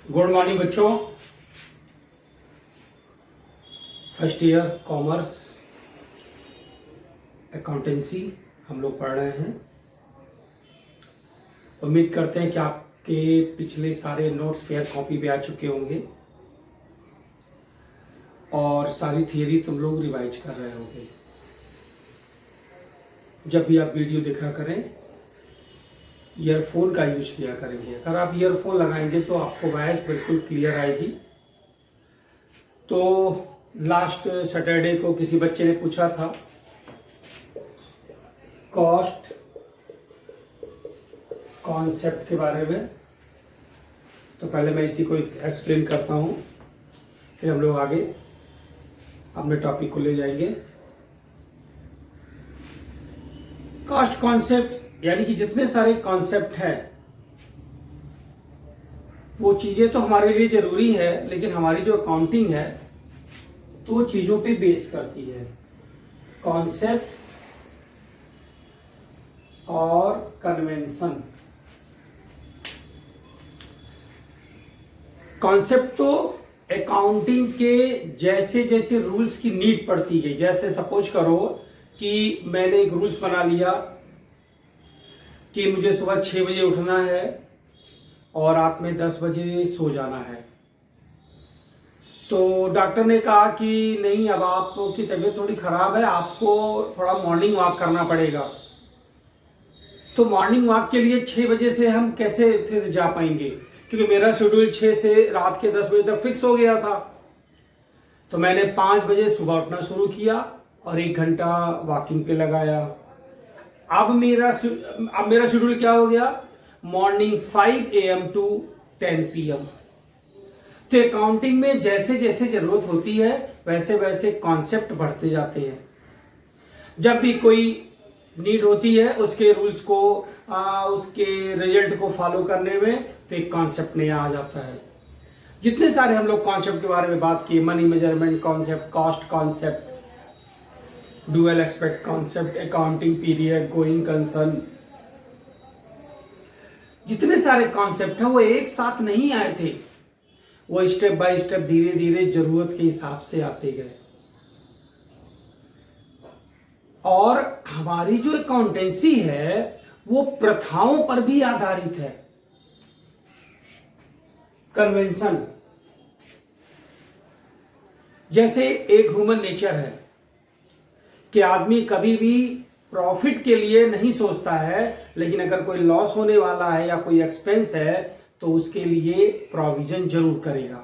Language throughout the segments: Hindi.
गुड मॉर्निंग बच्चों। फर्स्ट ईयर कॉमर्स अकाउंटेंसी हम लोग पढ़ रहे हैं। उम्मीद करते हैं कि आपके पिछले सारे नोट्स फेयर कॉपी पे आ चुके होंगे और सारी थियरी तुम लोग रिवाइज कर रहे होंगे। जब भी आप वीडियो देखा करें ईयरफोन का यूज किया करेंगे। अगर आप ईयरफोन लगाएंगे तो आपको वॉइस बिल्कुल क्लियर आएगी। तो लास्ट सैटरडे को किसी बच्चे ने पूछा था कॉस्ट कॉन्सेप्ट के बारे में, तो पहले मैं इसी को एक्सप्लेन करता हूँ, फिर हम लोग आगे अपने टॉपिक को ले जाएंगे। कॉस्ट कॉन्सेप्ट यानी कि जितने सारे कॉन्सेप्ट हैं वो चीजें तो हमारे लिए जरूरी है, लेकिन हमारी जो अकाउंटिंग है तो चीजों पे बेस करती है। कॉन्सेप्ट और कन्वेंशन। कॉन्सेप्ट तो अकाउंटिंग के जैसे जैसे रूल्स की नीड पड़ती है। जैसे सपोज करो कि मैंने एक रूल्स बना लिया कि मुझे सुबह 6 बजे उठना है और रात में 10 बजे सो जाना है। तो डॉक्टर ने कहा कि नहीं, अब आपकी तबीयत थोड़ी खराब है, आपको थोड़ा मॉर्निंग वॉक करना पड़ेगा। तो मॉर्निंग वॉक के लिए 6 बजे से हम कैसे फिर जा पाएंगे, क्योंकि मेरा शेड्यूल 6 से रात के 10 बजे तक फिक्स हो गया था। तो मैंने 5 बजे सुबह उठना शुरू किया और 1 घंटा वॉकिंग पे लगाया। अब मेरा शेड्यूल क्या हो गया, मॉर्निंग 5 AM टू 10 PM। तो अकाउंटिंग में जैसे जैसे जरूरत होती है वैसे वैसे कॉन्सेप्ट बढ़ते जाते हैं। जब भी कोई नीड होती है उसके रूल्स को उसके रिजल्ट को फॉलो करने में, तो एक कॉन्सेप्ट नया आ जाता है। जितने सारे हम लोग कॉन्सेप्ट के बारे में बात किए, money measurement concept, cost concept, dual aspect concept, accounting period, going concern, जितने सारे कॉन्सेप्ट हैं वो एक साथ नहीं आए थे, वो स्टेप बाय स्टेप धीरे धीरे जरूरत के हिसाब से आते गए। और हमारी जो अकाउंटेंसी है वो प्रथाओं पर भी आधारित है। कन्वेंशन, जैसे एक ह्यूमन नेचर है कि आदमी कभी भी प्रॉफिट के लिए नहीं सोचता है, लेकिन अगर कोई लॉस होने वाला है या कोई एक्सपेंस है तो उसके लिए प्रोविजन जरूर करेगा।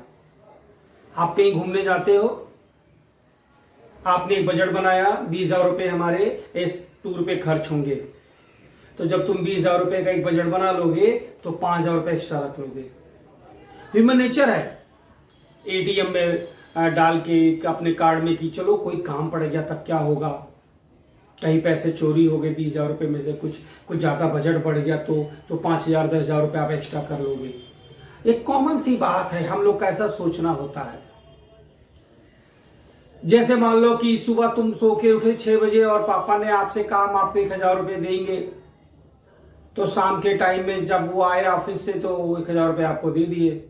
आप कहीं घूमने जाते हो, आपने एक बजट बनाया, 20,000 रुपए हमारे इस टूर पे खर्च होंगे। तो जब तुम 20,000 रुपए का एक बजट बना लोगे तो 5,000 रुपए एक्स्ट्रा रख लोगे। ह्यूमन नेचर है। एटीएम में डाल के अपने कार्ड में कि चलो कोई काम पड़ गया तब क्या होगा, कहीं पैसे चोरी हो गए 20,000 रुपए में से, कुछ ज्यादा बजट बढ़ गया तो 5,000 10,000 रुपए आप एक्स्ट्रा कर लोगे। एक कॉमन सी बात है, हम लोग का ऐसा सोचना होता है। जैसे मान लो कि सुबह तुम सो के उठे 6 बजे और पापा ने आपसे कहा हम आपको 1,000 रुपए देंगे, तो शाम के टाइम में जब वो आए ऑफिस से तो 1,000 रुपए आपको दे दिए।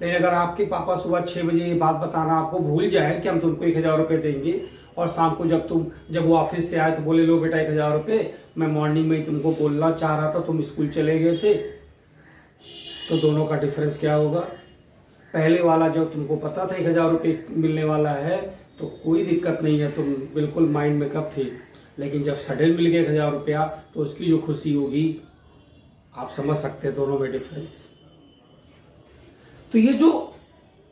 लेकिन अगर आपके पापा सुबह 6 बजे ये बात बताना आपको भूल जाए कि हम तुमको 1,000 रुपए देंगे, और शाम को जब वो ऑफिस से आए तो बोले लो बेटा 1,000 रुपए, मैं मॉर्निंग में ही तुमको बोलना चाह रहा था, तुम स्कूल चले गए थे, तो दोनों का डिफरेंस क्या होगा। पहले वाला जब तुमको पता था 1,000 रुपये मिलने वाला है तो कोई दिक्कत नहीं है, तुम बिल्कुल माइंड में कब थे, लेकिन जब सडन मिल गया 1,000 रुपया तो उसकी जो खुशी होगी आप समझ सकते हैं दोनों में डिफरेंस। तो ये जो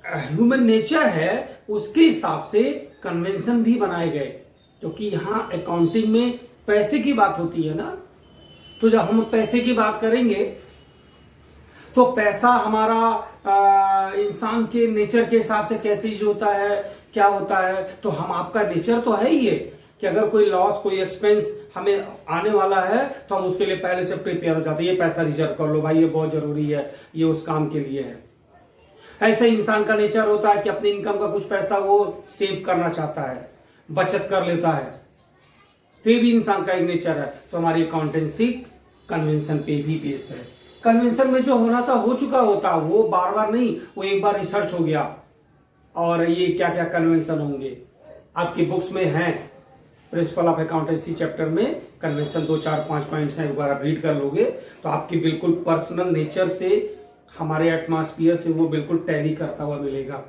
ह्यूमन नेचर है उसके हिसाब से कन्वेंशन भी बनाए गए, क्योंकि यहाँ अकाउंटिंग में पैसे की बात होती है ना। तो जब हम पैसे की बात करेंगे तो पैसा हमारा इंसान के नेचर के हिसाब से कैसे यूज होता है, क्या होता है, तो हम आपका नेचर तो है ही है कि अगर कोई लॉस कोई एक्सपेंस हमें आने वाला है तो हम उसके लिए पहले से प्रिपेयर हो जाते हैं। ये पैसा रिजर्व कर लो भाई, ये बहुत जरूरी है, ये उस काम के लिए है। ऐसे इंसान का नेचर होता है कि अपनी इनकम का कुछ पैसा वो सेव करना चाहता है, बचत कर लेता है, तो ये भी इंसान का एक नेचर है। तो हमारी अकाउंटेंसी कन्वेंशन पे भी बेस है। कन्वेंशन में जो होना था हो चुका होता, वो बार बार नहीं, वो एक बार रिसर्च हो गया और ये क्या क्या कन्वेंशन होंगे आपकी बुक्स में हैं। प्रिंसिपल ऑफ अकाउंटेंसी चैप्टर में कन्वेंशन 2 4 5 पॉइंट्स हैं, एक बार आप रीड कर लोगे तो आपकी बिल्कुल पर्सनल नेचर से, हमारे एटमॉस्फियर से वो बिल्कुल टैली करता हुआ मिलेगा।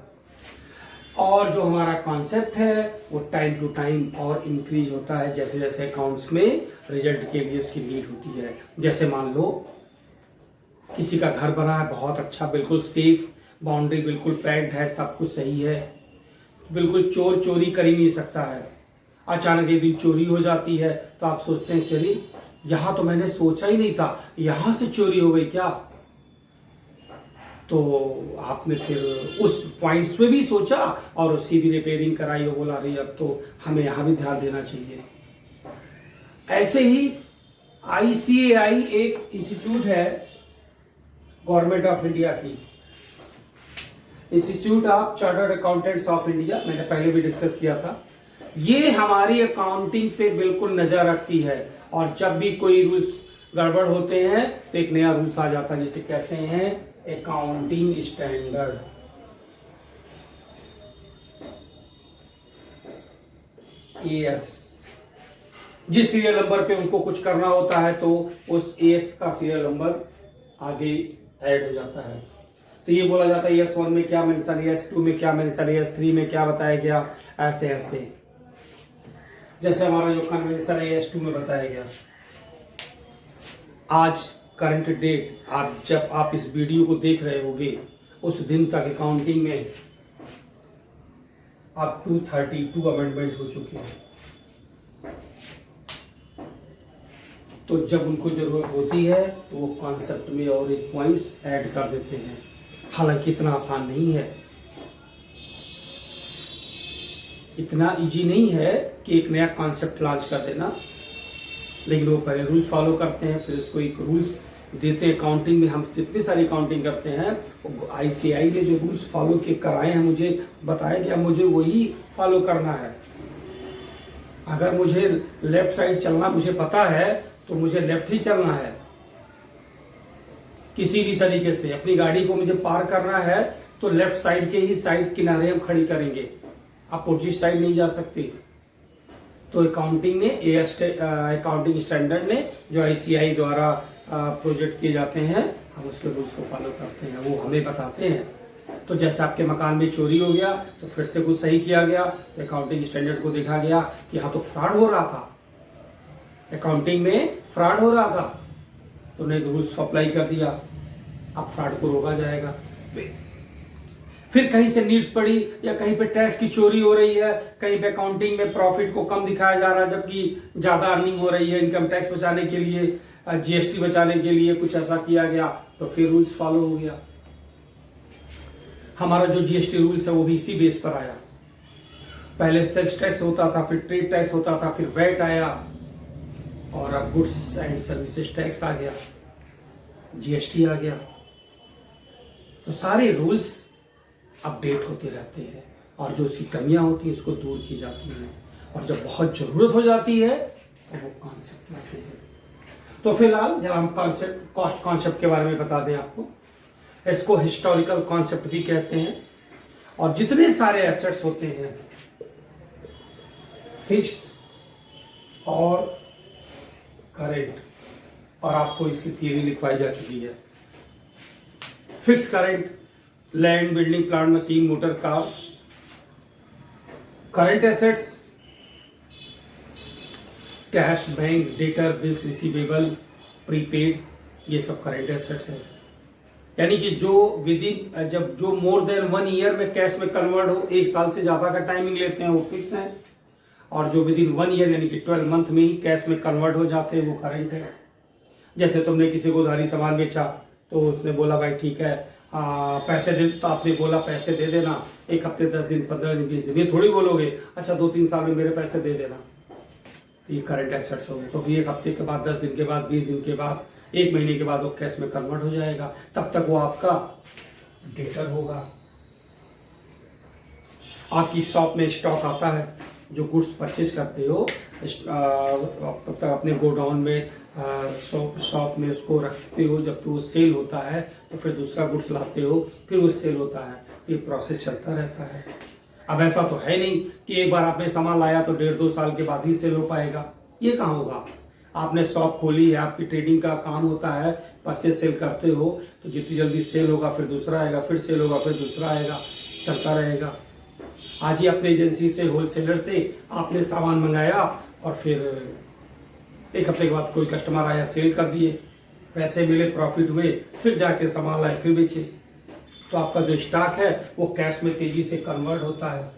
और जो हमारा कॉन्सेप्ट है वो टाइम टू टाइम और इंक्रीज होता है जैसे जैसे अकाउंट्स में रिजल्ट के लिए उसकी नीड होती है। जैसे मान लो किसी का घर बना है बहुत अच्छा, बिल्कुल सेफ, बाउंड्री बिल्कुल पैक्ड है, सब कुछ सही है, बिल्कुल चोर चोरी कर ही नहीं सकता है। अचानक एक दिन चोरी हो जाती है तो आप सोचते हैं कि अरे यहाँ तो मैंने सोचा ही नहीं था, यहाँ से चोरी हो गई क्या। तो आपने फिर उस पॉइंट्स में भी सोचा और उसकी भी रिपेयरिंग कराई और बोला रही अब तो हमें यहाँ भी ध्यान देना चाहिए। ऐसे ही ICAI एक इंस्टीट्यूट है गवर्नमेंट ऑफ इंडिया की, institute of chartered accountants of India, मैंने पहले भी डिस्कस किया था। ये हमारी अकाउंटिंग पे बिल्कुल नजर रखती है और जब भी कोई रूल्स गड़बड़ होते हैं तो एक नया रूल्स आ जाता है जिसे कहते हैं अकाउंटिंग स्टैंडर्ड। AS, जिस सीरियल नंबर पे उनको कुछ करना होता है तो उस AS का सीरियल नंबर आगे ऐड हो जाता है। तो ये बोला जाता है AS1 में क्या मेंशन, AS2 में क्या मेंशन, AS3 में क्या बताया गया, ऐसे ऐसे। जैसे हमारा जो कन्वेंशन है AS2 में बताया गया। आज करंट डेट, आप जब आप इस वीडियो को देख रहे होगे उस दिन तक अकाउंटिंग में अब 232 अमेंडमेंट हो चुके हैं। तो जब उनको जरूरत होती है तो वो कॉन्सेप्ट में और एक पॉइंट्स ऐड कर देते हैं। हालांकि इतना आसान नहीं है, इतना इजी नहीं है कि एक नया कॉन्सेप्ट लॉन्च कर देना, लेकिन वो पहले रूल्स फॉलो करते हैं, फिर उसको एक रूल्स देते हैं। अकाउंटिंग में हम जितनी सारी अकाउंटिंग करते हैं ICAI ने जो रूल्स फॉलो के कराए हैं, मुझे बताया गया, मुझे वही फॉलो करना है। अगर मुझे लेफ्ट साइड चलना मुझे पता है तो मुझे लेफ्ट ही चलना है। किसी भी तरीके से अपनी गाड़ी को मुझे पार करना है तो लेफ्ट साइड के ही साइड किनारे हम खड़ी करेंगे, अपोजिट साइड नहीं जा सकते। तो अकाउंटिंग ने अकाउंटिंग स्टैंडर्ड ने जो ICAI द्वारा प्रोजेक्ट किए जाते हैं, हम उसके रूल्स को फॉलो करते हैं, वो हमें बताते हैं। तो जैसे आपके मकान में चोरी हो गया तो फिर से कुछ सही किया गया तो अकाउंटिंग स्टैंडर्ड को देखा गया कि हाँ तो फ्रॉड हो रहा था, अकाउंटिंग में फ्रॉड हो रहा था, तो नए रूल्स अप्लाई कर दिया, अब फ्रॉड को रोका जाएगा। फिर कहीं से नीड्स पड़ी या कहीं पे टैक्स की चोरी हो रही है, कहीं पे अकाउंटिंग में प्रॉफिट को कम दिखाया जा रहा है जबकि ज्यादा अर्निंग हो रही है, इनकम टैक्स बचाने के लिए, GST बचाने के लिए कुछ ऐसा किया गया तो फिर रूल्स फॉलो हो गया। हमारा जो GST रूल्स है वो भी इसी बेस पर आया। पहले सेल्स टैक्स होता था, फिर ट्रेड टैक्स होता था, फिर वैट आया और अब गुड्स एंड सर्विसेज टैक्स आ गया, GST आ गया। तो सारे रूल्स अपडेट होते रहते हैं और जो उसकी कमियां होती हैं उसको दूर की जाती हैं, और जब बहुत जरूरत हो जाती है तो वो कॉन्सेप्ट लाते हैं। तो फिलहाल जब हम कॉस्ट कॉन्सेप्ट के बारे में बता दें आपको, इसको हिस्टोरिकल कॉन्सेप्ट भी कहते हैं। और जितने सारे एसेट्स होते हैं फिक्स्ड और करेंट, और आपको इसकी थियरी लिखवाई जा चुकी है। Fix current land, building, plant, machine, motor, car. Current assets cash, bank, debtor, bills, receivable, prepaid, ये सब करंट एसेट्स है। यानी कि जो जब जो मोर देन 1 ईयर में कैश में कन्वर्ट हो, 1 साल से ज्यादा का टाइमिंग लेते हैं, वो फिक्स है। और जो विद इन 1 ईयर यानी कि 12 मंथ में ही कैश में कन्वर्ट हो जाते हैं वो करंट है। जैसे तुमने किसी को उधारी सामान बेचा तो उसने बोला भाई ठीक है पैसे दे, तो आपने बोला पैसे दे देना 1 हफ्ते, 10 दिन, 15 दिन, 20 दिन, ये थोड़ी बोलोगे अच्छा 2-3 साल में मेरे पैसे दे देना। तो ये करंट एसेट्स हो गए, क्योंकि 1 हफ्ते के बाद, 10 दिन के बाद, 20 दिन के बाद, 1 महीने के बाद वो कैश में कन्वर्ट हो जाएगा, तब तक वो आपका डेटर होगा। आपकी शॉप में स्टॉक आता है, जो गुड्स परचेज करते हो तब तक अपने गोडाउन में शॉप में उसको रखते हो, जब तो वो सेल होता है तो फिर दूसरा गुड्स लाते हो, फिर वो सेल होता है, तो ये प्रोसेस चलता रहता है। अब ऐसा तो है नहीं कि एक बार आपने सामान लाया तो 1.5-2 साल के बाद ही सेल हो पाएगा, ये कहाँ होगा। आपने शॉप खोली है, आपकी ट्रेडिंग का काम होता है, परचेज सेल करते हो, तो जितनी जल्दी सेल होगा फिर दूसरा आएगा, फिर सेल होगा फिर दूसरा आएगा, चलता रहेगा। आज ही अपने एजेंसी से, होलसेलर से आपने सामान मंगाया और फिर एक हफ्ते के बाद कोई कस्टमर आया, सेल कर दिए, पैसे मिले, प्रॉफिट हुए, फिर जाके सामान लाए, फिर बेचे, तो आपका जो स्टॉक है वो कैश में तेजी से कन्वर्ट होता है।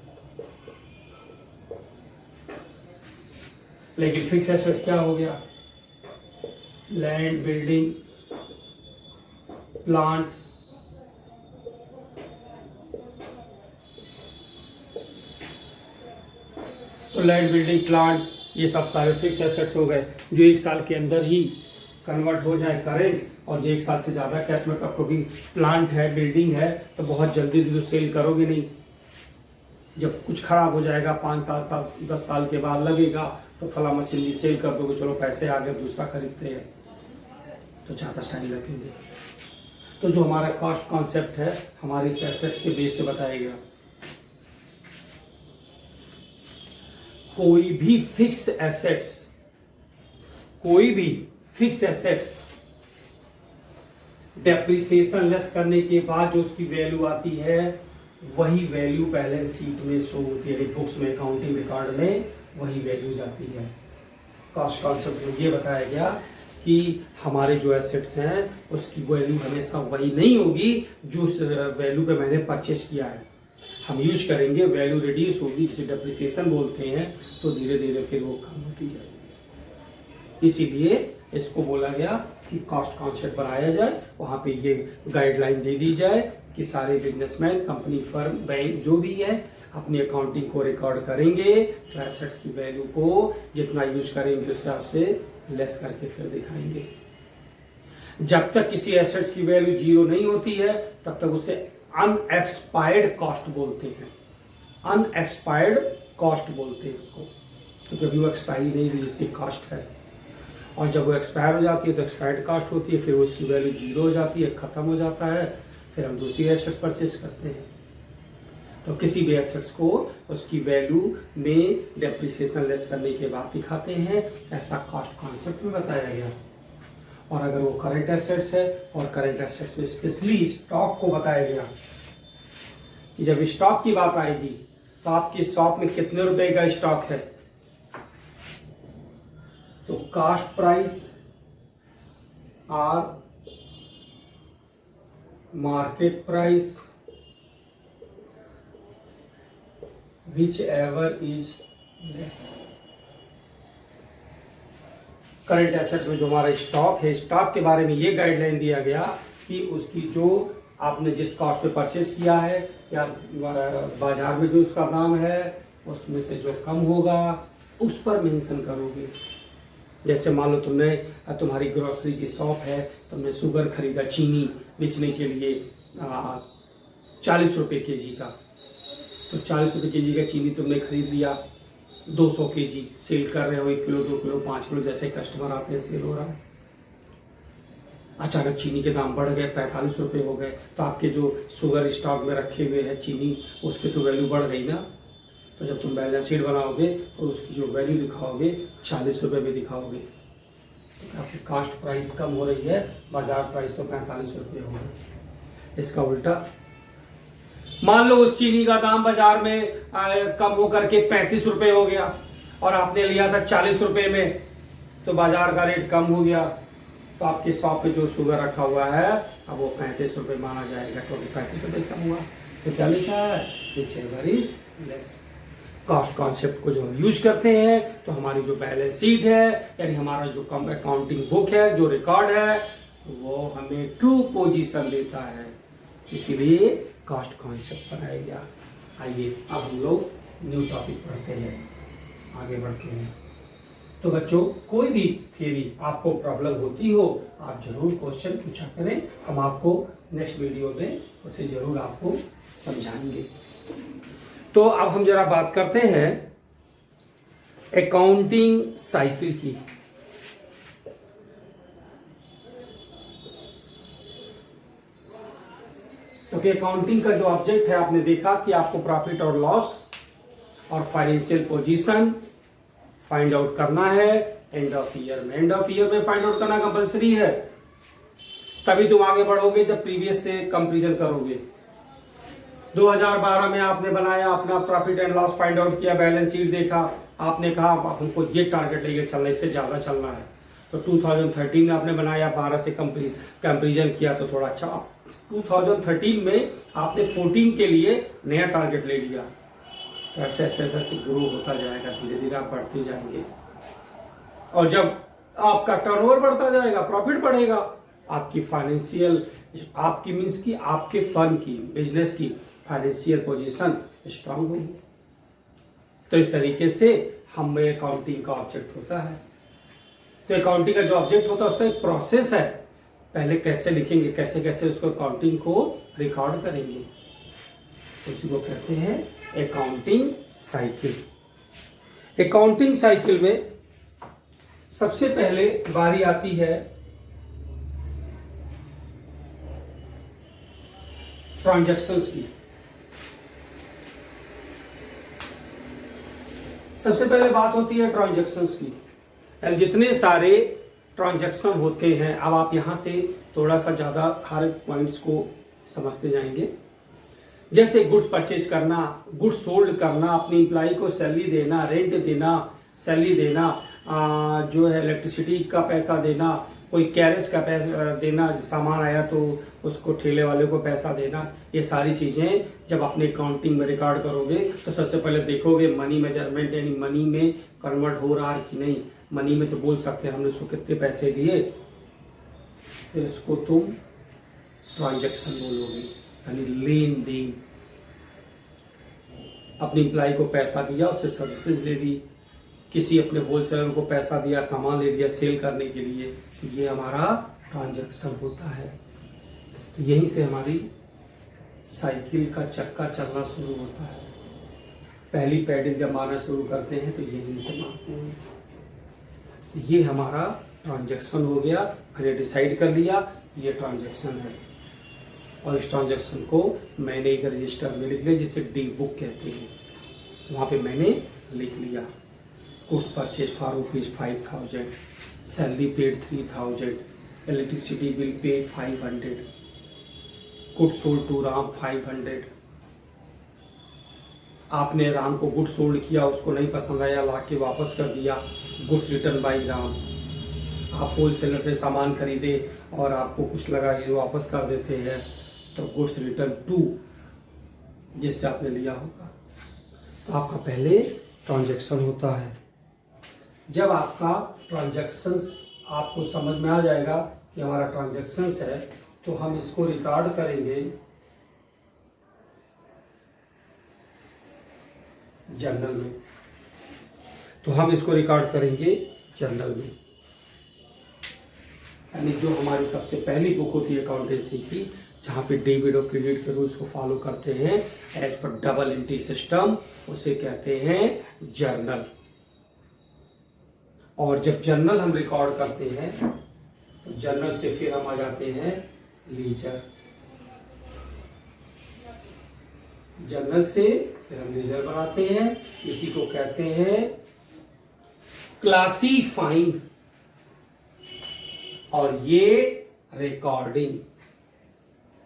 लेकिन फिक्स एसेट क्या हो गया? लैंड, बिल्डिंग, प्लांट, तो लैंड, बिल्डिंग, प्लांट, ये सब सारे फिक्स एसेट्स हो गए जो 1 साल के अंदर ही कन्वर्ट हो जाए करेंट, और जो 1 साल से ज़्यादा कैश में, कब क्योंकि प्लांट है, बिल्डिंग है, तो बहुत जल्दी तो सेल करोगे नहीं। जब कुछ खराब हो जाएगा 5 साल 10 साल के बाद लगेगा, तो फला मशीनरी सेल कर दोगे, चलो पैसे आ गए, दूसरा खरीदते हैं, तो ज़्यादा टाइम लगेंगे। तो जो हमारा कॉस्ट कॉन्सेप्ट है हमारी एसेट्स के बेस से बताया गया। कोई भी फिक्स एसेट्स डेप्रिसिएशन लेस करने के बाद जो उसकी वैल्यू आती है, वही वैल्यू बैलेंस शीट में शो होती है, बुक्स में, अकाउंटिंग रिकॉर्ड में वही वैल्यू जाती है। कॉस्ट कॉन्सेप्ट में ये बताया गया कि हमारे जो एसेट्स हैं उसकी वैल्यू हमेशा वही नहीं होगी जो उस वैल्यू पे मैंने परचेज किया है। हम यूज करेंगे, वैल्यू रिड्यूस होगी, जिसे डेप्रिसिएशन बोलते हैं, तो धीरे धीरे फिर वो कम होती जाएगी। इसीलिए इसको बोला गया कि कॉस्ट कॉन्सेप्ट बनाया जाए, वहाँ पे ये गाइडलाइन दे दी जाए कि सारे बिजनेसमैन, कंपनी, फर्म, बैंक जो भी है अपनी अकाउंटिंग को रिकॉर्ड करेंगे, तो एसेट्स की वैल्यू को जितना यूज करेंगे उस हिसाब से लेस करके फिर दिखाएंगे। जब तक किसी एसेट्स की वैल्यू 0 नहीं होती है तब तक उसे अनएक्सपायर्ड कॉस्ट बोलते हैं। अनएक्सपायर्ड कॉस्ट बोलते हैं उसको, क्योंकि अभी वो एक्सपायरी नहीं हुई, इसकी कॉस्ट है। और जब वो एक्सपायर हो जाती है तो एक्सपायर्ड कॉस्ट होती है, फिर उसकी वैल्यू 0 हो जाती है, खत्म हो जाता है, फिर हम दूसरी एसेट्स परचेज करते हैं। तो किसी भी एसेट्स को उसकी वैल्यू में डेप्रिसिएशन लेस करने के बाद दिखाते हैं, ऐसा कॉस्ट कॉन्सेप्ट में बताया गया। और अगर वो करंट एसेट्स है, और करंट एसेट्स में स्पेशली स्टॉक को बताया गया कि जब स्टॉक की बात आएगी तो आपकी शॉप में कितने रुपए का स्टॉक है, तो कास्ट प्राइस और market price which ever is less. Current assets में जो हमारा स्टॉक है, स्टॉक के बारे में ये गाइडलाइन दिया गया कि उसकी जो आपने जिस कॉस्ट पे परचेज किया है या बाजार में जो उसका दाम है उसमें से जो कम होगा उस पर मेंशन करोगे। जैसे मान लो तुम्हारी ग्रोसरी की शॉप है, तुमने शुगर खरीदा चीनी बेचने के लिए 40 रुपये केजी का, तो 40 रुपये केजी का चीनी तुमने खरीद लिया, 200 केजी सेल कर रहे हो, 1 किलो 2 किलो 5 किलो जैसे कस्टमर आते हैं सेल हो रहा है। अचानक चीनी के दाम बढ़ गए, 45 रुपये हो गए, तो आपके जो शुगर स्टॉक में रखे हुए हैं चीनी उसकी तो वैल्यू बढ़ गई ना। तो जब तुम बैलेंस शीट बनाओगे तो उसकी जो वैल्यू दिखाओगे 40 रुपये में दिखाओगे, तो आपकी कास्ट प्राइस कम हो रही है, बाजार प्राइस तो 45 रुपये हो गई। इसका उल्टा मान लो उस चीनी का दाम बाजार में कम होकर के 35 रुपये हो गया और आपने लिया था 40 रुपये में, तो बाजार का रेट कम हो गया, तो आपके शॉप पे जो शुगर रखा हुआ है अब वो 35 रुपये माना जाएगा, क्योंकि 35 रुपये कम हुआ। तो क्या लिखा है, whichever is less. Cost concept को जो हम यूज करते हैं तो हमारी जो बैलेंस शीट है यानी हमारा जो अकाउंटिंग बुक है, जो रिकॉर्ड है, वो हमें ट्रू पोजीशन देता है, इसीलिए कॉस्ट कॉन्सेप्ट बनाया गया। आइए अब हम लोग न्यू टॉपिक पढ़ते हैं, आगे बढ़ते हैं। तो बच्चों कोई भी थियरी आपको प्रॉब्लम होती हो आप जरूर क्वेश्चन पूछा करें, हम आपको नेक्स्ट वीडियो में उसे जरूर आपको समझाएंगे। तो अब हम जरा बात करते हैं अकाउंटिंग साइकिल की। तो कि अकाउंटिंग का जो ऑब्जेक्ट है, आपने देखा कि आपको प्रॉफिट और लॉस और फाइनेंशियल पोजीशन फाइंड आउट करना है एंड ऑफ ईयर में। एंड ऑफ ईयर में फाइंड आउट करना कंपलसरी है, तभी तुम आगे बढ़ोगे जब प्रीवियस से कंपैरिजन करोगे। 2012 में आपने बनाया अपना profit and loss find out किया, बैलेंस शीट देखा, आपने कहा हमको ये टारगेट लेके चलना, इससे ज्यादा चलना है। तो 2013 में आपने बनाया, 12 से कंपैरिजन किया तो थोड़ा अच्छा। 2013 में आपने 14 के लिए नया टारगेट ले लिया। तो ऐसे ऐसे ऐसे ऐसे ग्रो होता जाएगा, धीरे धीरे आप बढ़ते जाएंगे। और जब आपका टर्नओवर बढ़ता जाएगा, प्रॉफिट बढ़ेगा, आपकी फाइनेंशियल, आपकी मीन्स की आपके फर्म की, बिजनेस की फाइनेंशियल पोजीशन स्ट्रांग होगी। तो इस तरीके से हमें अकाउंटिंग का ऑब्जेक्ट होता है। तो अकाउंटिंग का जो ऑब्जेक्ट होता है उसका एक प्रोसेस है, पहले कैसे लिखेंगे, कैसे कैसे उसको अकाउंटिंग को रिकॉर्ड करेंगे, उसी को कहते हैं अकाउंटिंग साइकिल। अकाउंटिंग साइकिल में सबसे पहले बारी आती है ट्रांजैक्शंस की। सबसे पहले बात होती है ट्रांजैक्शंस की, यानी जितने सारे ट्रांजैक्शन होते हैं। अब आप यहां से थोड़ा सा ज्यादा हर पॉइंट्स को समझते जाएंगे। जैसे गुड्स परचेज करना, गुड्स सोल्ड करना, अपनी एम्प्लॉय को सैलरी देना, रेंट देना, सैलरी देना, जो है इलेक्ट्रिसिटी का पैसा देना, कोई कैरेज का पैसा देना, सामान आया तो उसको ठेले वाले को पैसा देना, ये सारी चीजें जब अपने अकाउंटिंग में रिकॉर्ड करोगे तो सबसे पहले देखोगे मनी मेजरमेंट, यानी मनी में कन्वर्ट हो रहा है कि नहीं। मनी में तो बोल सकते हैं हमने उसको कितने पैसे दिए, फिर इसको तुम ट्रांजैक्शन बोलोगे, यानी लेन देन। अपनी एम्प्लॉय को पैसा दिया, उससे सर्विसेज ले ली, किसी अपने होलसेलर को पैसा दिया, सामान ले लिया सेल करने के लिए, ये हमारा ट्रांजैक्शन होता है। तो यहीं से हमारी साइकिल का चक्का चलना शुरू होता है। पहली पैडल जब मारना शुरू करते हैं तो यहीं से मारते हैं। तो ये हमारा ट्रांजैक्शन हो गया, मैंने डिसाइड कर लिया ये ट्रांजैक्शन है, और इस ट्रांजैक्शन को मैंने एक रजिस्टर में लिख लिया, जिसे डी बुक कहते हैं। वहाँ पे मैंने लिख लिया goods purchase for ₹5,000, salary paid 3,000, electricity bill paid 500, goods sold to Ram 500। आपने राम को गुड्स सोल्ड किया, उसको नहीं पसंद आया, ला के वापस कर दिया, गुड्स रिटर्न बाई राम। आप होलसेलर से सामान खरीदे और आपको कुछ लगा ये वापस कर देते हैं, तो गुड्स रिटर्न टू जिससे आपने लिया होगा। तो आपका पहले ट्रांजैक्शन होता है। जब आपका ट्रांजैक्शंस आपको समझ में आ जाएगा कि हमारा ट्रांजैक्शंस है, तो हम इसको रिकॉर्ड करेंगे जर्नल में। तो हम इसको रिकॉर्ड करेंगे जर्नल में, यानी जो हमारी सबसे पहली बुक होती है अकाउंटेंसी की, जहाँ पे डेबिट और क्रेडिट के रूल्स को फॉलो करते हैं as per double entry system, उसे कहते हैं जर्नल। और जब जर्नल हम रिकॉर्ड करते हैं तो जर्नल से फिर हम आ जाते हैं लीजर। जर्नल से फिर हम लीजर बनाते हैं, इसी को कहते हैं क्लासीफाइंग, और ये रिकॉर्डिंग।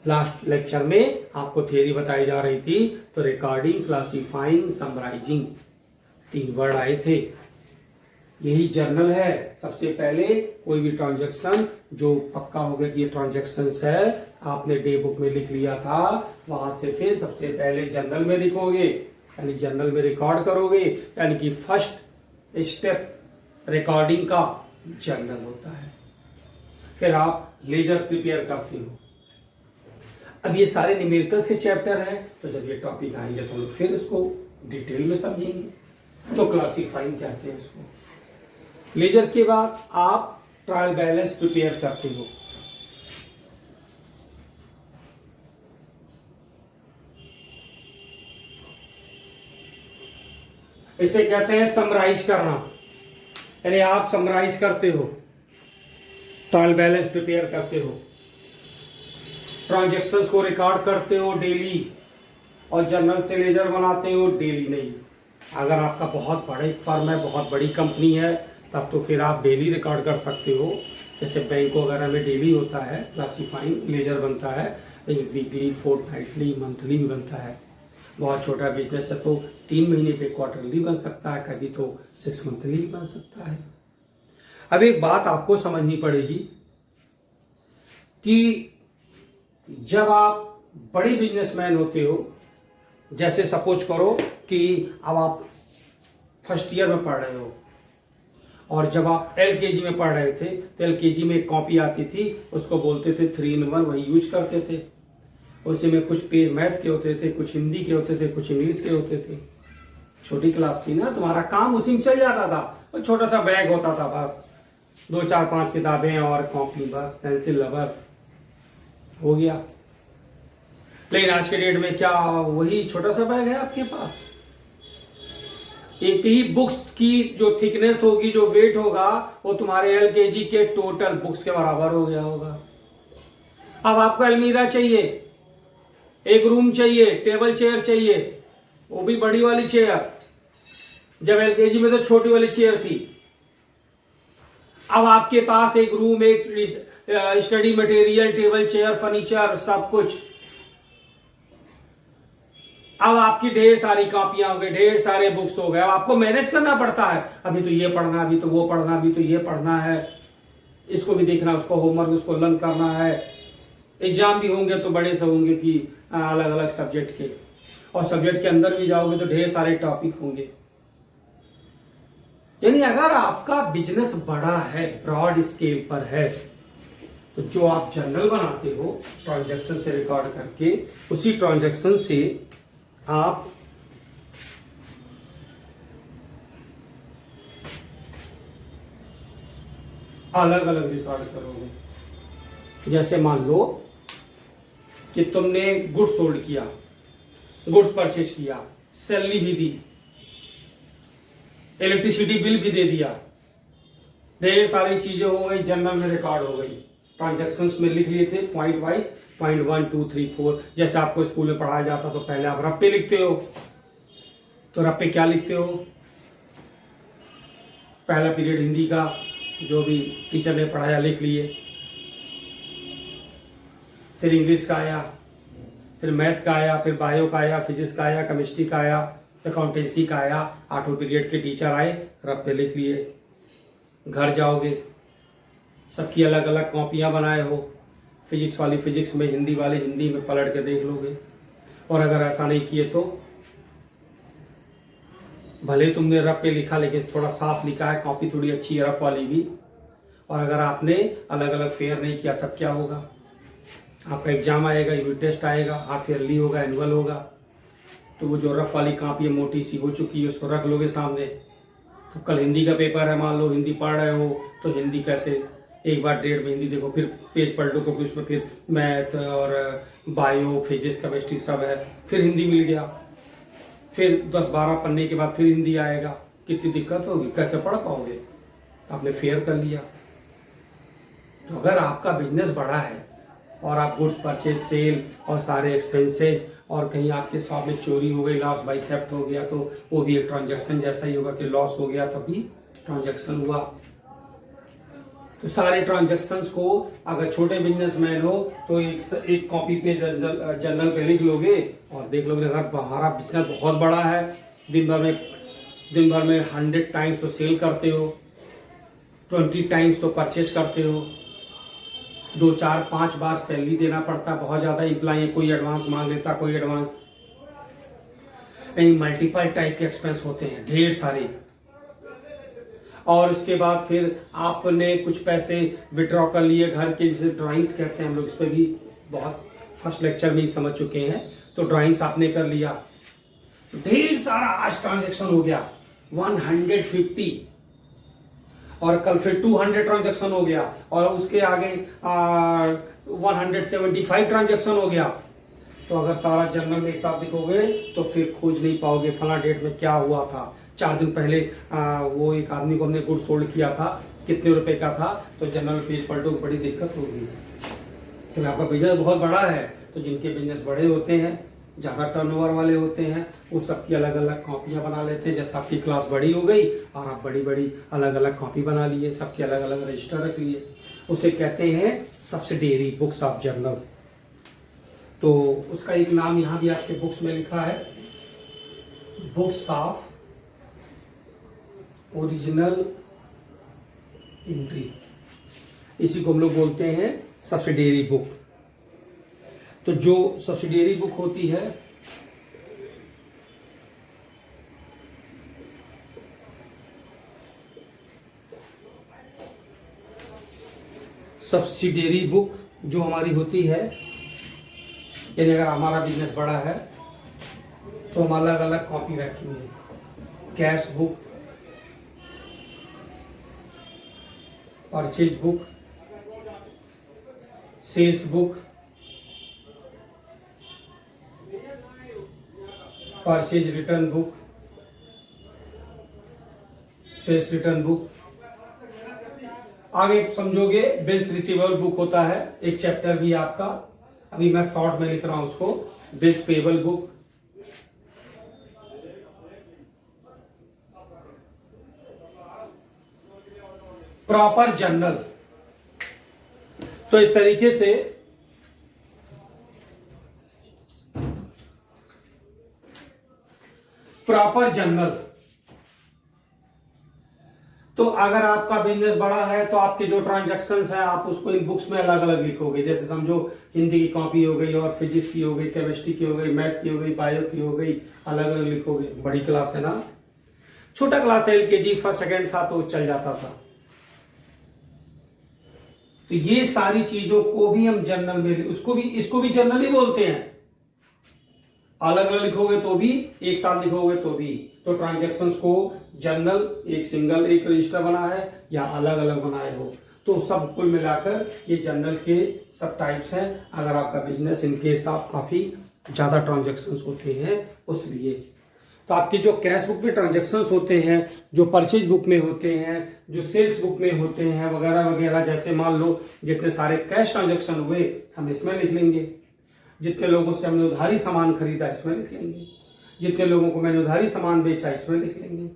लास्ट लेक्चर में आपको थ्योरी बताई जा रही थी, तो रिकॉर्डिंग, क्लासीफाइंग, समराइजिंग 3 वर्ड आए थे। यही जर्नल है। सबसे पहले कोई भी ट्रांजैक्शन जो पक्का हो गया कि ये ट्रांजैक्शन है, आपने डे बुक में लिख लिया था, वहां से फिर सबसे पहले जर्नल में लिखोगे, यानी जर्नल में रिकॉर्ड करोगे, यानी कि फर्स्ट स्टेप रिकॉर्डिंग का जर्नल होता है। फिर आप लेजर प्रिपेयर करते हो। अब ये सारे न्यूमेरिकल्स के चैप्टर हैं, तो जब ये टॉपिक आएंगे तो हम लोग फिर इसको डिटेल में समझेंगे। तो क्लासीफाइंग कहते हैं इसको। लेजर के बाद आप ट्रायल बैलेंस प्रिपेयर करते हो। इसे कहते हैं समराइज करना, यानी आप समराइज करते हो, ट्रायल बैलेंस प्रिपेयर करते हो, ट्रांजैक्शंस को रिकॉर्ड करते हो डेली, और जर्नल से लेजर बनाते हो डेली नहीं। अगर आपका बहुत बड़ा एक फर्म है, बहुत बड़ी कंपनी है, तब तो फिर आप डेली रिकॉर्ड कर सकते हो। जैसे बैंक वगैरह में डेली होता है क्लासीफाइंग लेजर बनता है, लेकिन वीकली, फोर्टनाइटली, मंथली भी बनता है। बहुत छोटा बिजनेस है तो 3 महीने पे क्वार्टरली बन सकता है, कभी तो 6 मंथली भी बन सकता है। अब एक बात आपको समझनी पड़ेगी कि जब आप बड़े बिजनेसमैन होते हो, जैसे सपोज करो कि अब आप फर्स्ट ईयर में पढ़ रहे हो, और जब आप एलकेजी में पढ़ रहे थे तो एलकेजी में एक कॉपी आती थी, उसको बोलते थे 3-in-1, वही यूज करते थे। उसी में कुछ पेज मैथ के होते थे, कुछ हिंदी के होते थे, कुछ इंग्लिश के होते थे। छोटी क्लास थी ना, तुम्हारा काम उसी में चल जाता था। और छोटा सा बैग होता था, बस 2-4-5 किताबें और कॉपी, बस पेंसिल रबर, हो गया। लेकिन आज के डेट में क्या वही छोटा सा बैग है आपके पास? एक ही बुक्स की जो थिकनेस होगी, जो वेट होगा, वो तुम्हारे एलकेजी के टोटल बुक्स के बराबर हो गया होगा। अब आपको अलमीरा चाहिए, एक रूम चाहिए, टेबल चेयर चाहिए, वो भी बड़ी वाली चेयर। जब एलकेजी में तो छोटी वाली चेयर थी। अब आपके पास एक रूम, एक study material, table chair, furniture, सब कुछ। अब आपकी ढेर सारी कॉपियां हो गई, ढेर सारे बुक्स हो गए। अब आपको मैनेज करना पड़ता है, अभी तो ये पढ़ना, अभी तो वो पढ़ना, अभी तो ये पढ़ना है, इसको भी देखना, उसको होमवर्क, उसको लर्न करना है। एग्जाम भी होंगे तो बड़े से होंगे कि अलग अलग सब्जेक्ट के, और सब्जेक्ट के अंदर भी जाओगे तो ढेर सारे टॉपिक होंगे। यानी अगर आपका बिजनेस बड़ा है, ब्रॉड स्केल पर है, तो जो आप जर्नल बनाते हो ट्रांजैक्शन से रिकॉर्ड करके, उसी ट्रांजैक्शन से आप अलग अलग रिकॉर्ड करोगे। जैसे मान लो कि तुमने गुड्स होल्ड किया, गुड्स परचेज किया, सैलरी भी दी, इलेक्ट्रिसिटी बिल भी दे दिया, ढेर सारी चीजें हो गई, जर्नल में रिकॉर्ड हो गई। ट्रांजैक्शंस में लिख लिए थे पॉइंट वाइज, पॉइंट 1 2 3 4। जैसे आपको स्कूल में पढ़ाया जाता तो पहले आप रप्पे लिखते हो, तो रप्पे क्या लिखते हो? पहला पीरियड हिंदी का जो भी टीचर ने पढ़ाया लिख लिए, फिर इंग्लिश का आया, फिर मैथ का आया, फिर बायो का आया, फिजिक्स का आया, केमिस्ट्री का आया, अकाउंटेंसी का आया। 8वें पीरियड के टीचर आए, रप्पे लिख लिए। घर जाओगे, सबकी अलग अलग कॉपियां बनाए हो, फिजिक्स वाली फिजिक्स में, हिंदी वाले हिंदी में, पलट के देख लोगे। और अगर ऐसा नहीं किए तो भले तुमने रफ पे लिखा लेकिन थोड़ा साफ लिखा है, कॉपी थोड़ी अच्छी है रफ वाली भी। और अगर आपने अलग अलग फेयर नहीं किया तब क्या होगा? आपका एग्जाम आएगा, यूनिट टेस्ट आएगा, हाफ ईयरली होगा, एनुअल होगा, तो वो जो रफ वाली कॉपी मोटी सी हो चुकी है उसको रख लोगे सामने। तो कल हिंदी का पेपर है, मान लो हिंदी पढ़ रहे हो, तो हिंदी कैसे एक बार डेढ़ में हिंदी देखो, फिर पेज पढ़ लो क्योंकि उसमें फिर मैथ और बायो, फिजिक्स, केमिस्ट्री सब है, फिर हिंदी मिल गया। फिर 10-12 पन्ने के बाद फिर हिंदी आएगा, कितनी दिक्कत होगी, कैसे पढ़ पाओगे? तो आपने फेयर कर लिया। तो अगर आपका बिजनेस बड़ा है और आप गुड्स परचेज, सेल और सारे एक्सपेंसेज, और कहीं आपके शॉप में चोरी हो गई, लॉस बाई थेफ्ट हो गया, तो वो भी एक ट्रांजैक्शन जैसा ही होगा कि लॉस हो गया तभी ट्रांजैक्शन हुआ। तो सारे ट्रांजैक्शंस को अगर छोटे बिजनेसमैन हो तो एक कॉपी पे जर्नल पे लिख लोगे और देख लोगे। अगर हमारा बिजनेस बहुत बड़ा है, दिन भर में 100 टाइम्स तो सेल करते हो, 20 टाइम्स तो परचेज करते हो, 2-4-5 बार सैलरी देना पड़ता, बहुत ज़्यादा एम्प्लॉई, कोई एडवांस मांग लेता, कोई एडवांस, मल्टीपल टाइप के एक्सपेंस होते हैं ढेर सारे। और उसके बाद फिर आपने कुछ पैसे विड्रॉ कर लिए घर के, जिसे ड्राइंग्स कहते हैं हम लोग, इस पर भी बहुत फर्स्ट लेक्चर में ही समझ चुके हैं। तो ड्राइंग्स आपने कर लिया, तो ढेर सारा आज ट्रांजैक्शन हो गया 150, और कल फिर 200 ट्रांजैक्शन हो गया, और उसके आगे 175 ट्रांजैक्शन हो गया। तो अगर सारा जर्नल में एक साथ लिखोगे तो फिर खोज नहीं पाओगे फला डेट में क्या हुआ था, 4 दिन पहले वो एक आदमी को हमने गुड सोल्ड किया था, कितने रुपए का था, तो जनरल पेज पलटो बड़ी दिक्कत होगी। तो आपका बिजनेस बहुत बड़ा है, तो जिनके बिजनेस बड़े होते हैं, ज़्यादा टर्नओवर वाले होते हैं, वो सबकी अलग अलग कॉपियाँ बना लेते हैं। जैसे आपकी क्लास बड़ी हो गई और आप बड़ी बड़ी अलग अलग कॉपी बना लिए, सबके अलग अलग रजिस्टर रख लिए, उसे कहते हैं सब्सिडियरी बुक्स ऑफ जर्नल। तो उसका एक नाम यहाँ भी आपके बुक्स में लिखा है, बुक्स ऑफ ओरिजिनल एंट्री, इसी को हम लोग बोलते हैं सब्सिडियरी बुक। तो जो सब्सिडियरी बुक होती है, सब्सिडियरी बुक जो हमारी होती है, यानी अगर हमारा बिजनेस बड़ा है तो हम अलग अलग कॉपी रखेंगे। Cash book, purchase book, sales book, purchase return book, sales return book, आगे समझोगे बिल्स रिसीवेबल बुक होता है, एक चैप्टर भी आपका, अभी मैं शॉर्ट में लिख रहा हूं उसको, bills payable book, proper journal. तो इस तरीके से प्रॉपर जर्नल, तो अगर आपका बिजनेस बड़ा है तो आपके जो ट्रांजैक्शंस है आप उसको इन बुक्स में अलग अलग लिखोगे। जैसे समझो हिंदी की कॉपी हो गई, और फिजिक्स की हो गई, केमिस्ट्री की हो गई, मैथ की हो गई, बायो की हो गई, अलग अलग लिखोगे। बड़ी क्लास है ना, छोटा क्लास है, LKG फर्स्ट सेकंड था तो चल जाता था। तो ये सारी चीजों को भी हम जर्नल में, इसको भी जर्नल ही बोलते हैं। अलग अलग लिखोगे तो भी, एक साथ लिखोगे तो भी। तो ट्रांजैक्शंस को जर्नल, एक सिंगल एक रजिस्टर बना है या अलग अलग बनाए हो, तो सब कुल मिलाकर ये जर्नल के सब टाइप्स हैं। अगर आपका बिजनेस इनके साथ काफी ज्यादा ट्रांजैक्शंस होते हैं उसलिए। तो आपके जो कैश बुक में ट्रांजैक्शंस होते हैं, जो परचेज बुक में होते हैं, जो सेल्स बुक में होते हैं वगैरह वगैरह, जैसे मान लो जितने सारे कैश ट्रांजैक्शन हुए हम इसमें लिख लेंगे, जितने लोगों से हमने उधारी सामान खरीदा इसमें लिख लेंगे, जितने लोगों को मैंने उधारी सामान बेचा इसमें लिख लेंगे,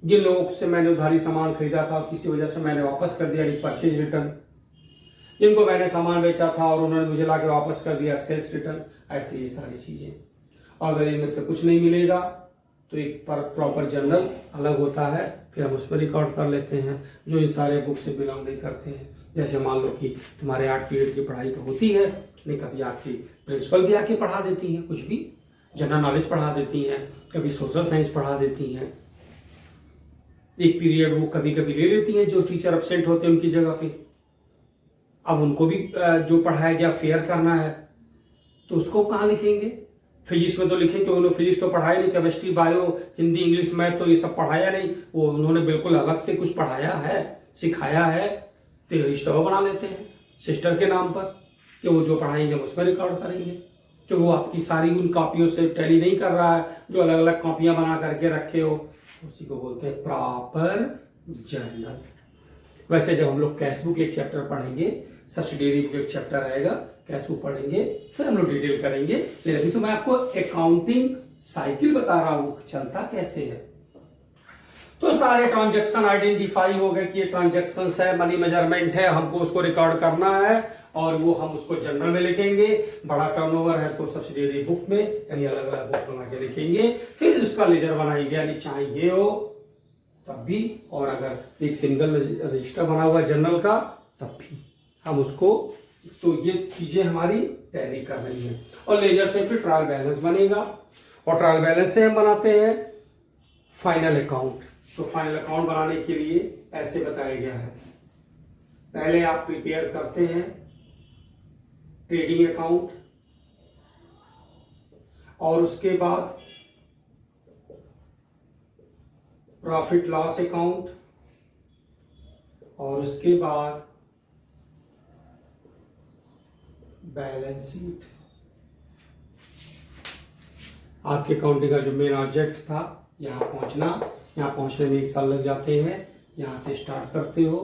जिन लोगों से मैंने उधारी सामान खरीदा था और किसी वजह से मैंने वापस कर दिया परचेज रिटर्न, जिनको मैंने सामान बेचा था और उन्होंने मुझे लाके वापस कर दिया सेल्स रिटर्न। ऐसे ये सारी चीजें। और अगर इनमें से कुछ नहीं मिलेगा तो एक प्रॉपर जर्नल अलग होता है, फिर हम उस पर रिकॉर्ड कर लेते हैं, जो इन सारे बुक से बिलोंग नहीं करते हैं। जैसे मान लो कि तुम्हारे 8 पीरियड की पढ़ाई तो होती है, नहीं कभी आपकी प्रिंसिपल भी आके पढ़ा देती हैं, कुछ भी जनरल नॉलेज पढ़ा देती हैं, कभी सोशल साइंस पढ़ा देती हैं। एक पीरियड वो कभी कभी ले लेती हैं जो टीचर एब्सेंट होते हैं उनकी जगह पे। अब उनको भी जो पढ़ाया गया फेयर करना है, तो उसको कहाँ लिखेंगे? फिजिक्स में तो लिखेंगे, उन्होंने फिजिक्स तो पढ़ाया नहीं, chemistry, bio, Hindi, English, math तो ये सब पढ़ाया नहीं, वो उन्होंने बिल्कुल अलग से कुछ पढ़ाया है, सिखाया है, तो रजिस्टर बना लेते हैं सिस्टर के नाम पर कि वो जो पढ़ाएंगे हम उसमें रिकॉर्ड करेंगे, क्योंकि वो आपकी सारी उन कॉपियों से टैली नहीं कर रहा है जो अलग अलग कॉपियां बना करके रखे हो। उसी को बोलते हैं प्रॉपर जर्नल। वैसे जब हम लोग कैश बुक एक चैप्टर पढ़ेंगे, सब्सिडियरी बुक एक चैप्टर आएगा, कैश बुक पढ़ेंगे, फिर हम लोग डिटेल करेंगे। लेकिन अभी तो मैं आपको अकाउंटिंग साइकिल बता रहा हूं चलता कैसे है। तो सारे ट्रांजैक्शन आइडेंटिफाई हो गए कि ये ट्रांजैक्शन है, मनी मेजरमेंट है, हमको उसको रिकॉर्ड करना है और वो हम उसको जर्नल में लिखेंगे। बड़ा टर्नओवर है तो सब्सिडियरी बुक में, यानी अलग अलग बुक बना के लिखेंगे, फिर उसका लेजर बनाएंगे, यानी चाहे ये हो तब भी, और अगर एक सिंगल रजिस्टर बना हुआ जर्नल का तब भी हम उसको, तो ये चीजें हमारी टैली कर रही हैं। और लेजर से फिर ट्रायल बैलेंस बनेगा, और ट्रायल बैलेंस से हम बनाते हैं फाइनल अकाउंट। तो फाइनल अकाउंट बनाने के लिए ऐसे बताया गया है, पहले आप प्रिपेयर करते हैं ट्रेडिंग अकाउंट, और उसके बाद प्रॉफिट लॉस अकाउंट, और उसके बाद बैलेंस शीट। आपके अकाउंटिंग का जो मेन ऑब्जेक्ट था यहाँ पहुँचना, यहाँ पहुँचने में 1 साल लग जाते हैं। यहाँ से स्टार्ट करते हो,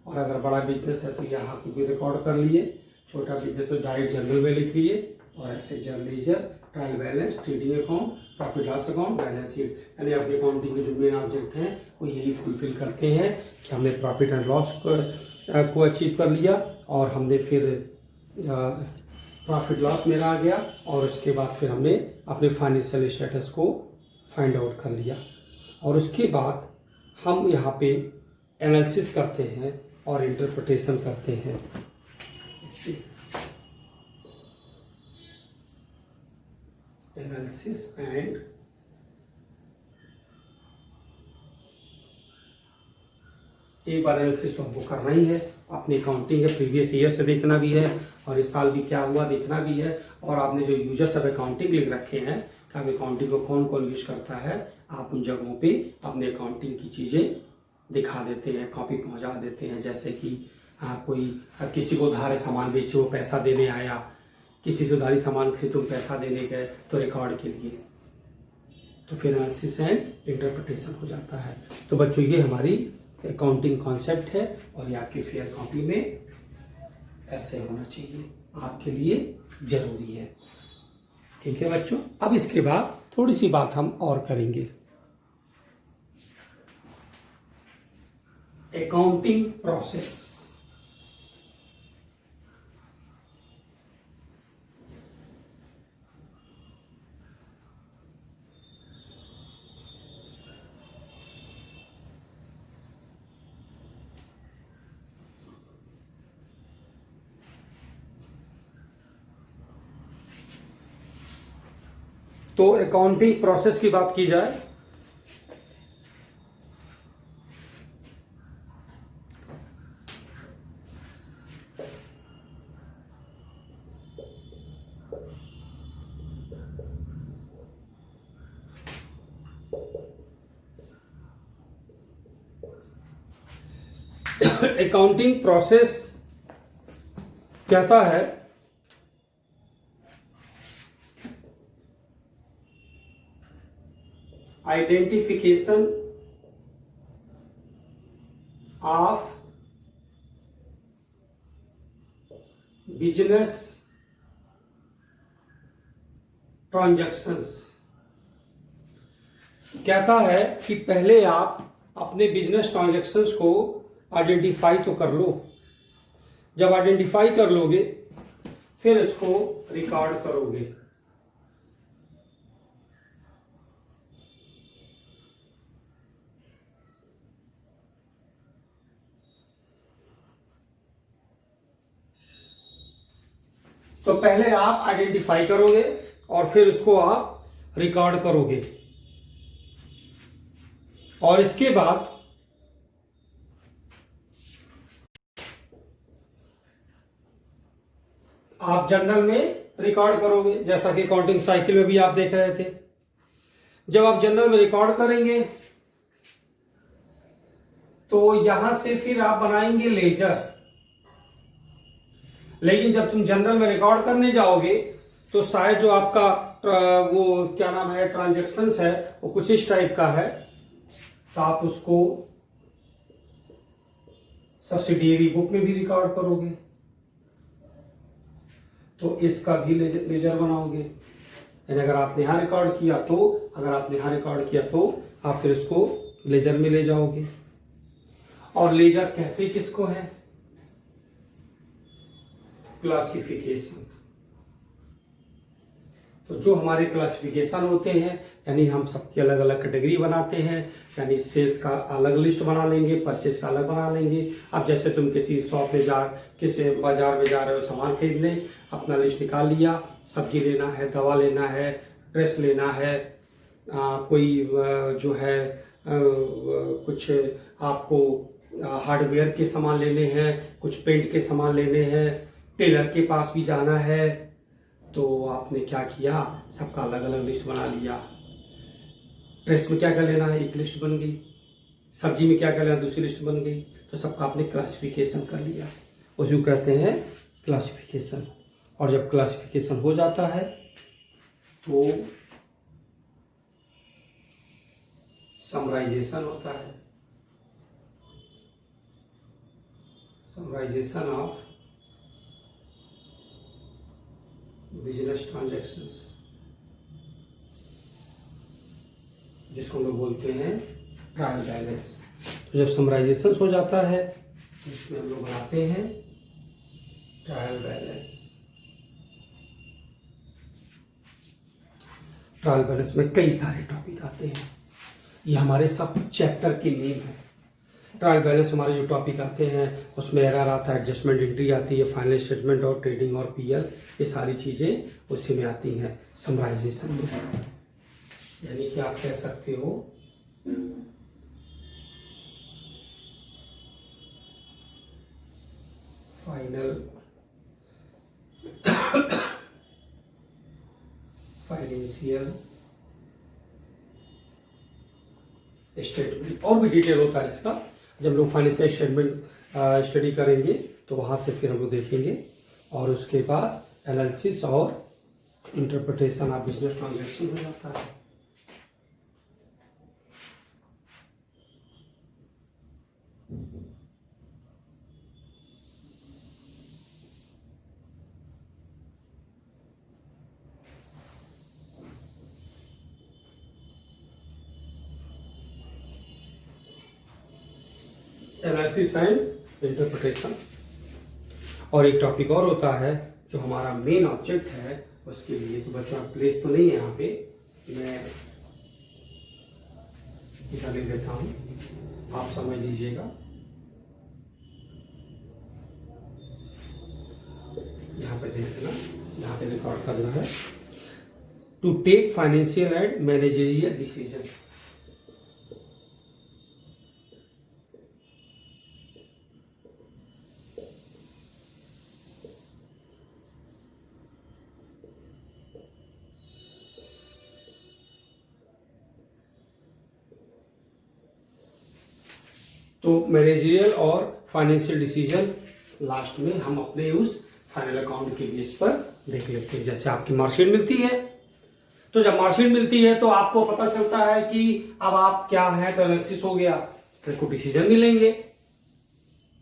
और अगर बड़ा बिजनेस है तो यहाँ को भी रिकॉर्ड कर लिए, छोटा बिजनेस तो डायरेक्ट जर्नल में लिख लिए, और ऐसे journal ledger, trial balance, trading account, profit loss account, balance sheet, यानी आपके अकाउंटिंग के जो मेन ऑब्जेक्ट हैं वो यही फुलफिल करते हैं कि हमने प्रॉफिट एंड लॉस को अचीव कर लिया, और हमने फिर प्रॉफिट लॉस मेरा आ गया, और उसके बाद फिर हमने अपने फाइनेंशियल स्टेटस को फाइंड आउट कर लिया, और उसके बाद हम यहाँ पे एनालिसिस करते हैं और इंटरप्रिटेशन करते हैं। इससे एनालिसिस एंड एक बार एनालिसिस तो हमको करना ही है, अपनी अकाउंटिंग है प्रीवियस ईयर से देखना भी है, और इस साल भी क्या हुआ देखना भी है, और आपने जो यूजर्स ऑफ अकाउंटिंग लिख रखे हैं कि आप अकाउंटिंग को कौन कौन यूज करता है, आप उन जगहों पे अपने अकाउंटिंग की चीज़ें दिखा देते हैं, कॉपी पहुंचा देते हैं। जैसे कि कोई किसी को उधार सामान बेचे, वो पैसा देने आया, किसी से उधारी सामान खरीदे तुम पैसा देने गए, तो रिकॉर्ड के लिए, तो फिर एनालिसिस एंड इंटरप्रिटेशन हो जाता है। तो बच्चों ये हमारी अकाउंटिंग कॉन्सेप्ट है, और ये आपकी फेयर कॉपी में ऐसे होना चाहिए, आपके लिए जरूरी है। ठीक है बच्चों, अब इसके बाद थोड़ी सी बात हम और करेंगे। अकाउंटिंग प्रोसेस, तो अकाउंटिंग प्रोसेस की बात की जाए अकाउंटिंग प्रोसेस कहता है आइडेंटिफिकेशन ऑफ बिजनेस ट्रांजैक्शंस। कहता है कि पहले आप अपने बिजनेस ट्रांजैक्शंस को आइडेंटिफाई तो कर लो, जब आइडेंटिफाई कर लोगे फिर इसको रिकॉर्ड करोगे। तो पहले आप आइडेंटिफाई करोगे और फिर उसको आप रिकॉर्ड करोगे, और इसके बाद आप जर्नल में रिकॉर्ड करोगे, जैसा कि अकाउंटिंग साइकिल में भी आप देख रहे थे। जब आप जर्नल में रिकॉर्ड करेंगे तो यहां से फिर आप बनाएंगे लेजर। लेकिन जब तुम जर्नल में रिकॉर्ड करने जाओगे तो शायद जो आपका वो क्या नाम है ट्रांजैक्शंस है वो कुछ इस टाइप का है, तो आप उसको सब्सिडियरी बुक में भी रिकॉर्ड करोगे, तो इसका भी लेजर बनाओगे। यानी अगर आपने यहां रिकॉर्ड किया तो आप फिर इसको लेजर में ले जाओगे। और लेजर कहते किसको है? क्लासिफिकेशन। तो जो हमारे क्लासिफिकेशन होते हैं, यानी हम सबकी अलग अलग कैटेगरी बनाते हैं, यानी सेल्स का अलग लिस्ट बना लेंगे, परचेज का अलग बना लेंगे। अब जैसे तुम किसी शॉप में किसी बाजार में जा रहे हो सामान खरीदने, अपना लिस्ट निकाल लिया, सब्जी लेना है, दवा लेना है, ड्रेस लेना है, कोई जो है कुछ आपको हार्डवेयर के सामान लेने हैं, कुछ पेंट के सामान लेने हैं, टेलर के पास भी जाना है, तो आपने क्या किया, सबका अलग अलग लिस्ट बना लिया। ड्रेस में क्या क्या लेना है, एक लिस्ट बन गई, सब्जी में क्या क्या लेना, दूसरी लिस्ट बन गई, तो सबका आपने क्लासिफिकेशन कर लिया, उसको कहते हैं क्लासिफिकेशन। और जब क्लासिफिकेशन हो जाता है तो समराइजेशन होता है, समराइजेशन ऑफ बिजनेस ट्रांजैक्शंस, जिसको हम लोग बोलते हैं ट्रायल बैलेंस। तो जब समराइजेशन हो जाता है तो इसमें हम लोग बनाते हैं ट्रायल बैलेंस। ट्रायल बैलेंस में कई सारे टॉपिक आते हैं, ये हमारे सब चैप्टर के नेम है। ट्रायल बैलेंस हमारे जो टॉपिक आते हैं उसमें एरर आता है, एडजस्टमेंट एंट्री आती है, फाइनल स्टेटमेंट और ट्रेडिंग और पीएल, ये सारी चीज़ें उसी में आती हैं समराइजेशन में। यानी कि आप कह सकते हो फाइनल फाइनेंशियल स्टेटमेंट। और भी डिटेल होता है इसका, जब लोग फाइनेंशियल स्टेटमेंट स्टडी करेंगे तो वहाँ से फिर हम लोग देखेंगे। और उसके बाद एनालिसिस और इंटरप्रिटेशन ऑफ बिजनेस ट्रांजैक्शन हो जाता है। Analysis and interpretation. और एक टॉपिक और होता है जो हमारा मेन ऑब्जेक्ट है उसके लिए, तो बच्चों प्लेस तो नहीं है यहाँ पे, मैं इधर लिख देता हूँ, आप समझ लीजिएगा। यहाँ पे देखना, यहाँ पे रिकॉर्ड करना है, to take financial and managerial decision. तो मैनेजरियल और फाइनेंशियल डिसीजन लास्ट में हम अपने उस फाइनल अकाउंट के बेस पर देख लेते हैं। जैसे आपकी मार्कशीट मिलती है, तो जब मार्कशीट मिलती है तो आपको पता चलता है कि अब आप क्या है, तो एनालिसिस हो गया, फिर को डिसीजन मिलेंगे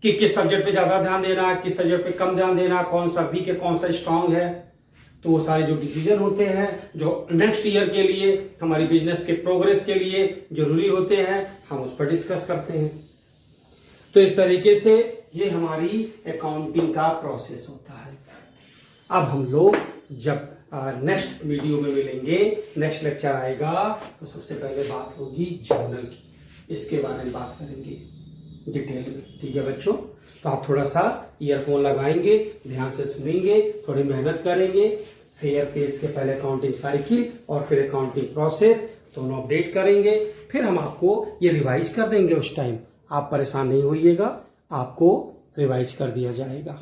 कि किस सब्जेक्ट पे ज्यादा ध्यान देना है, किस सब्जेक्ट पे कम ध्यान देना, कौन सा वीक है, कौन सा स्ट्रांग है। तो वो सारे जो डिसीजन होते हैं जो नेक्स्ट ईयर के लिए, हमारी बिजनेस के प्रोग्रेस के लिए जरूरी होते हैं, हम उस पर डिस्कस करते हैं। तो इस तरीके से ये हमारी अकाउंटिंग का प्रोसेस होता है। अब हम लोग जब नेक्स्ट वीडियो में मिलेंगे, नेक्स्ट लेक्चर आएगा, तो सबसे पहले बात होगी जर्नल की, इसके बारे में बात करेंगे डिटेल में। ठीक है बच्चों, तो आप थोड़ा सा ईयरफोन लगाएंगे, ध्यान से सुनेंगे, थोड़ी मेहनत करेंगे। फेयर पेज के पहले अकाउंटिंग साइकिल और फिर अकाउंटिंग प्रोसेस दोनों अपडेट करेंगे, फिर हम आपको ये रिवाइज कर देंगे। उस टाइम आप परेशान नहीं होइएगा, आपको रिवाइज कर दिया जाएगा।